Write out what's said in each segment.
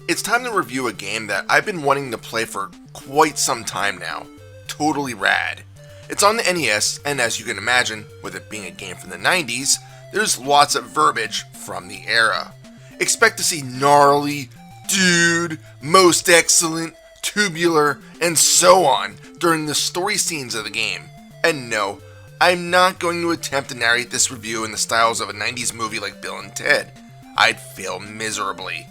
It's time to review a game that I've been wanting to play for quite some time now. Totally rad. It's on the NES, and as you can imagine, with it being a game from the 90s, there's lots of verbiage from the era. Expect to see gnarly, dude, most excellent, tubular, and so on during the story scenes of the game. And no, I'm not going to attempt to narrate this review in the styles of a 90s movie like Bill and Ted. I'd fail miserably.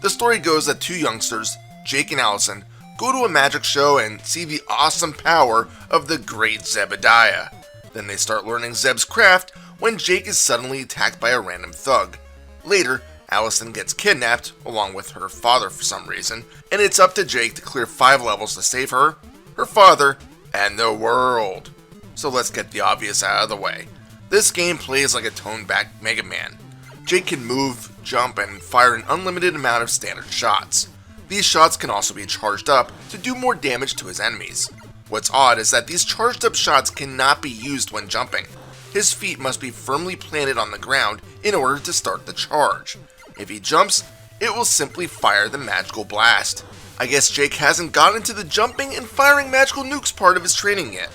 The story goes that two youngsters, Jake and Allison, go to a magic show and see the awesome power of the great Zebediah. Then they start learning Zeb's craft when Jake is suddenly attacked by a random thug. Later, Allison gets kidnapped, along with her father for some reason, and it's up to Jake to clear 5 levels to save her, her father, and the world. So let's get the obvious out of the way. This game plays like a toned-back Mega Man. Jake can move, jump, and fire an unlimited amount of standard shots. These shots can also be charged up to do more damage to his enemies. What's odd is that these charged up shots cannot be used when jumping. His feet must be firmly planted on the ground in order to start the charge. If he jumps, it will simply fire the magical blast. I guess Jake hasn't gotten to the jumping and firing magical nukes part of his training yet.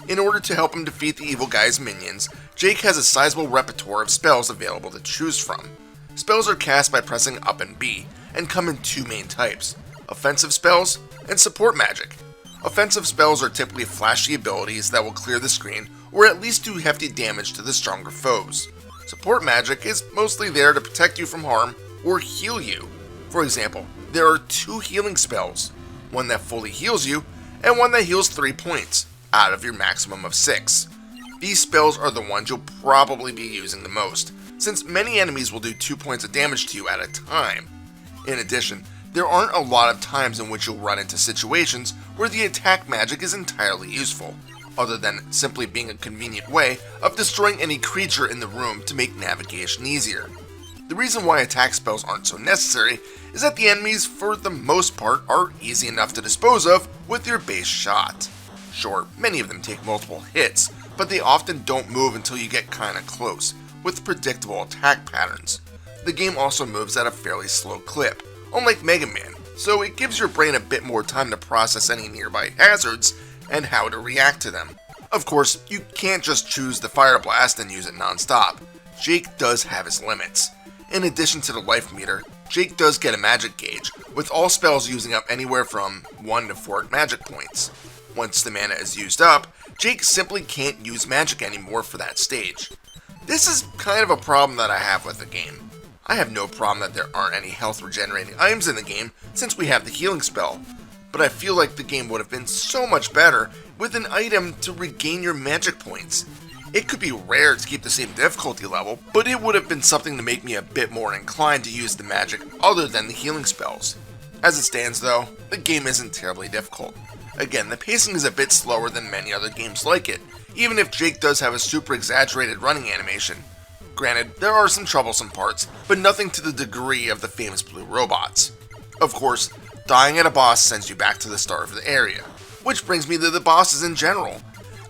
In order to help him defeat the evil guy's minions, Jake has a sizable repertoire of spells available to choose from. Spells are cast by pressing up and B, and come in 2 main types, offensive spells and support magic. Offensive spells are typically flashy abilities that will clear the screen or at least do hefty damage to the stronger foes. Support magic is mostly there to protect you from harm or heal you. For example, there are 2 healing spells, one that fully heals you and one that heals 3 points out of your maximum of 6. These spells are the ones you'll probably be using the most, since many enemies will do 2 points of damage to you at a time. In addition, there aren't a lot of times in which you'll run into situations where the attack magic is entirely useful, other than simply being a convenient way of destroying any creature in the room to make navigation easier. The reason why attack spells aren't so necessary is that the enemies, for the most part, are easy enough to dispose of with your base shot. Sure, many of them take multiple hits, but they often don't move until you get kinda close, with predictable attack patterns. The game also moves at a fairly slow clip, unlike Mega Man, so it gives your brain a bit more time to process any nearby hazards and how to react to them. Of course, you can't just choose the fire blast and use it non-stop. Jake does have his limits. In addition to the life meter, Jake does get a magic gauge, with all spells using up anywhere from 1 to 4 magic points. Once the mana is used up, Jake simply can't use magic anymore for that stage. This is kind of a problem that I have with the game. I have no problem that there aren't any health regenerating items in the game since we have the healing spell, but I feel like the game would have been so much better with an item to regain your magic points. It could be rare to keep the same difficulty level, but it would have been something to make me a bit more inclined to use the magic other than the healing spells. As it stands though, the game isn't terribly difficult. Again, the pacing is a bit slower than many other games like it, even if Jake does have a super exaggerated running animation. Granted, there are some troublesome parts, but nothing to the degree of the famous blue robots. Of course, dying at a boss sends you back to the start of the area, which brings me to the bosses in general.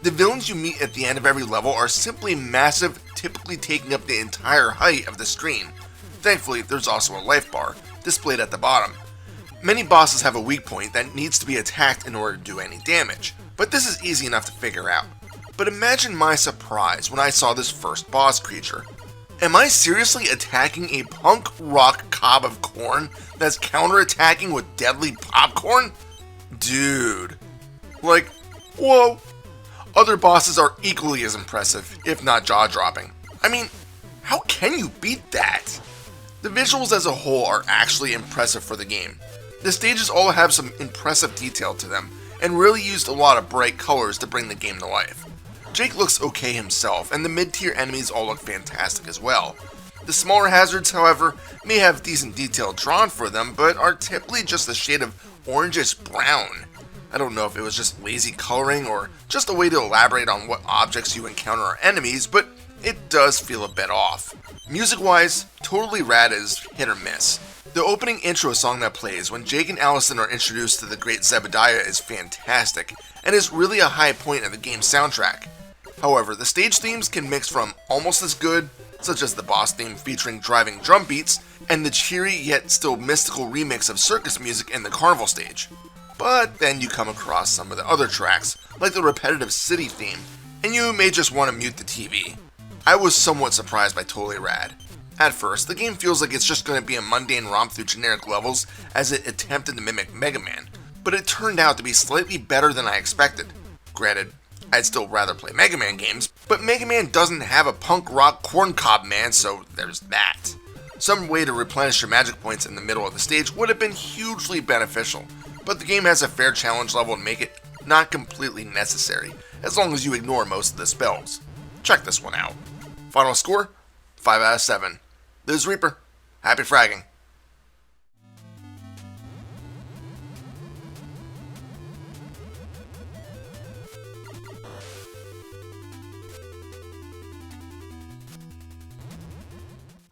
The villains you meet at the end of every level are simply massive, typically taking up the entire height of the screen. Thankfully, there's also a life bar, displayed at the bottom. Many bosses have a weak point that needs to be attacked in order to do any damage, but this is easy enough to figure out. But imagine my surprise when I saw this first boss creature. Am I seriously attacking a punk rock cob of corn that's counterattacking with deadly popcorn? Dude. Like, whoa. Other bosses are equally as impressive, if not jaw-dropping. I mean, how can you beat that? The visuals as a whole are actually impressive for the game. The stages all have some impressive detail to them, and really used a lot of bright colors to bring the game to life. Jake looks okay himself, and the mid-tier enemies all look fantastic as well. The smaller hazards, however, may have decent detail drawn for them, but are typically just a shade of orangish brown. I don't know if it was just lazy coloring or just a way to elaborate on what objects you encounter are enemies, but it does feel a bit off. Music-wise, Totally Rad is hit or miss. The opening intro song that plays when Jake and Allison are introduced to the great Zebediah is fantastic, and is really a high point of the game's soundtrack. However, the stage themes can mix from almost as good, such as the boss theme featuring driving drum beats, and the cheery yet still mystical remix of circus music in the carnival stage. But then you come across some of the other tracks, like the repetitive city theme, and you may just want to mute the TV. I was somewhat surprised by Totally Rad. At first, the game feels like it's just going to be a mundane romp through generic levels as it attempted to mimic Mega Man, but it turned out to be slightly better than I expected. Granted, I'd still rather play Mega Man games, but Mega Man doesn't have a punk rock corncob man, so there's that. Some way to replenish your magic points in the middle of the stage would have been hugely beneficial, but the game has a fair challenge level to make it not completely necessary, as long as you ignore most of the spells. Check this one out. Final score? 5 out of 7. This is Reaper. Happy fragging.